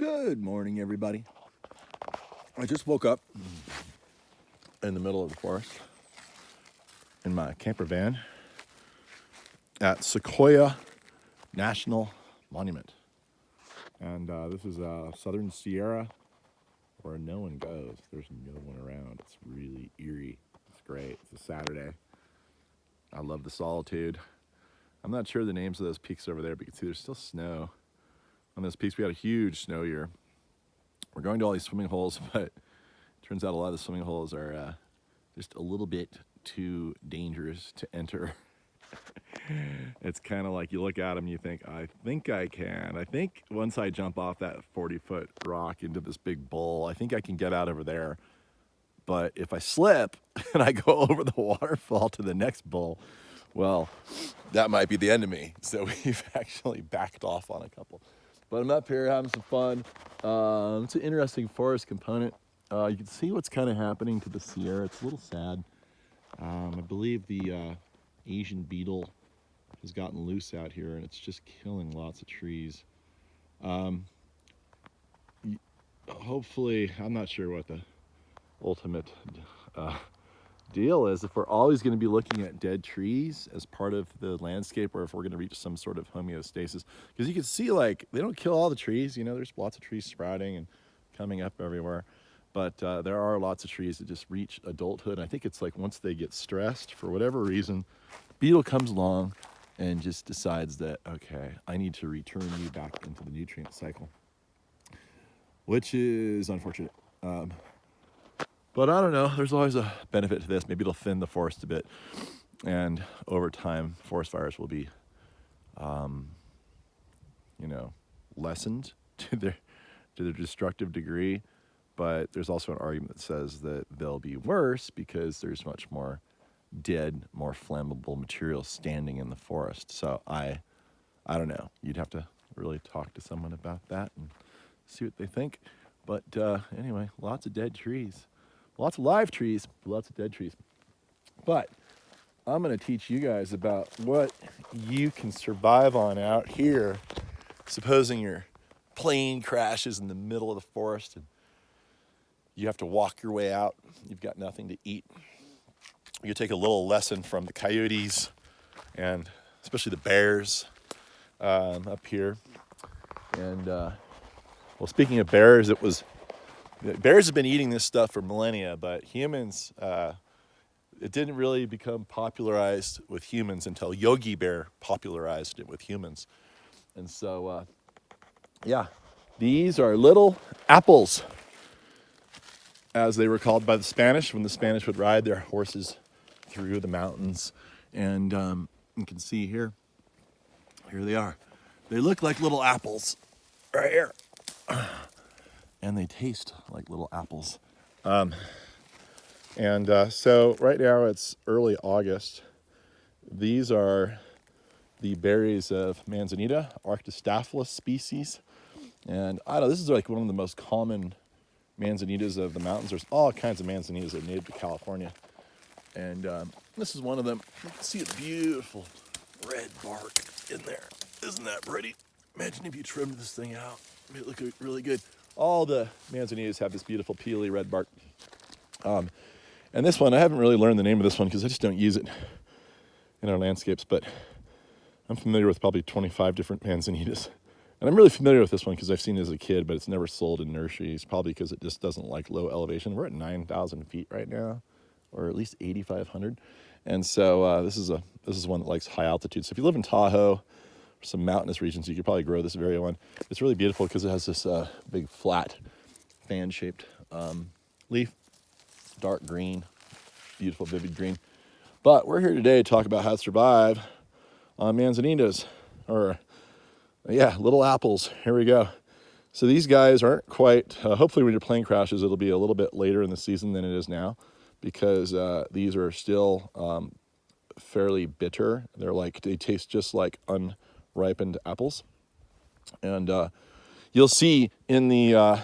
Good morning, everybody. I just woke up in the middle of the forest in my camper van at Sequoia National Monument. And this is Southern Sierra where no one goes. There's no one around. It's really eerie. It's great. It's a Saturday. I love the solitude. I'm not sure the names of those peaks over there, but you can see there's still snow on those peaks. We had a huge snow year. We're going to all these swimming holes, but it turns out a lot of the swimming holes are just a little bit too dangerous to enter. It's kind of like you look at them and you think, I think I can. I think once I jump off that 40-foot rock into this big bowl, I think I can get out over there. But if I slip and I go over the waterfall to the next bowl, well, that might be the end of me. So we've actually backed off on a couple. But I'm up here having some fun. It's an interesting forest component. You can see what's kind of happening to the Sierra. It's a little sad. I believe the Asian beetle has gotten loose out here, and it's just killing lots of trees. Hopefully, I'm not sure what the ultimate deal is, if we're always going to be looking at dead trees as part of the landscape, or if we're going to reach some sort of homeostasis. Because you can see, like, they don't kill all the trees. You know, there's lots of trees sprouting and coming up everywhere. But there are lots of trees that just reach adulthood. I think it's like once they get stressed, for whatever reason, beetle comes along and just decides that, okay, I need to return you back into the nutrient cycle, which is unfortunate. But I don't know, there's always a benefit to this. Maybe it'll thin the forest a bit. And over time, forest fires will be, lessened to their destructive degree. But there's also an argument that says that they'll be worse because there's much more dead, more flammable material standing in the forest. So I don't know. You'd have to really talk to someone about that and see what they think. But anyway, lots of dead trees. Lots of live trees, lots of dead trees. But I'm going to teach you guys about what you can survive on out here. Supposing your plane crashes in the middle of the forest and you have to walk your way out. You've got nothing to eat. You take a little lesson from the coyotes and especially the bears up here. And, speaking of bears, bears have been eating this stuff for millennia, but humans, it didn't really become popularized with humans until Yogi Bear popularized it with humans. And so, these are little apples, as they were called by the Spanish when the Spanish would ride their horses through the mountains. And you can see here they are. They look like little apples right here. And they taste like little apples. So right now it's early August. These are the berries of Manzanita, Arctostaphylos species. And this is like one of the most common manzanitas of the mountains. There's all kinds of manzanitas that are native to California. And this is one of them. You can see a beautiful red bark in there. Isn't that pretty? Imagine if you trimmed this thing out. It would look really good. All the manzanitas have this beautiful peely red bark. And this one, I haven't really learned the name of this one because I just don't use it in our landscapes, but I'm familiar with probably 25 different manzanitas. And I'm really familiar with this one because I've seen it as a kid, but it's never sold in nurseries, probably because it just doesn't like low elevation. We're at 9,000 feet right now, or at least 8,500. And so this is one that likes high altitude. So if you live in Tahoe, some mountainous regions, you could probably grow this very one. It's really beautiful because it has this big flat fan-shaped leaf, dark green, beautiful vivid green. But we're here today to talk about how to survive on manzanitas, or little apples. Here we go. So these guys aren't quite, hopefully when your plane crashes, it'll be a little bit later in the season than it is now, because these are still fairly bitter. They taste just like unripened apples. And you'll see in the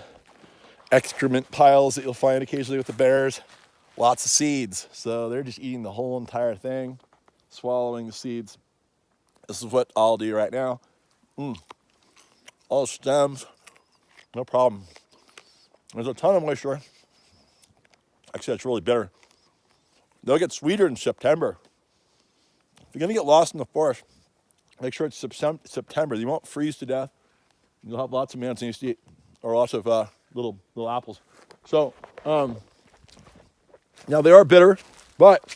excrement piles that you'll find occasionally with the bears, lots of seeds. So they're just eating the whole entire thing, swallowing the seeds. This is what I'll do right now. All stems. No problem. There's a ton of moisture. Actually, it's really bitter. They'll get sweeter in September. If you're going to get lost in the forest, make sure it's September. You won't freeze to death. You'll have lots of manzanitas to eat, or lots of little apples. So now they are bitter, but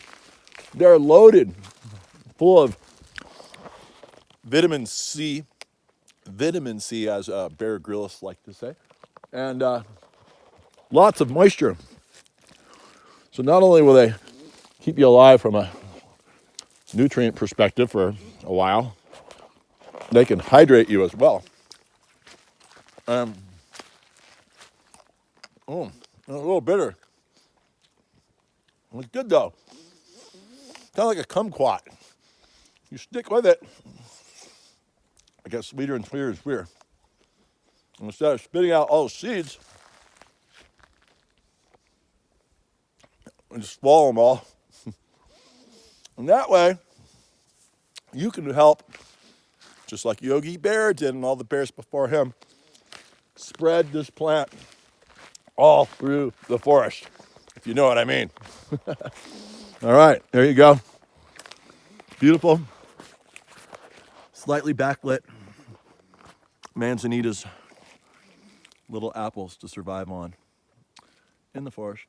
they're loaded full of vitamin C. Vitamin C, as Bear Grylls like to say, and lots of moisture. So not only will they keep you alive from a nutrient perspective for a while, they can hydrate you as well. A little bitter. It's good though. Kind of like a kumquat. You stick with it, it gets sweeter and sweeter and sweeter. And instead of spitting out all the seeds, and just swallow them all. And that way, you can help, just like Yogi Bear did and all the bears before him, spread this plant all through the forest, if you know what I mean. All right, there you go. Beautiful, slightly backlit manzanitas, little apples to survive on in the forest.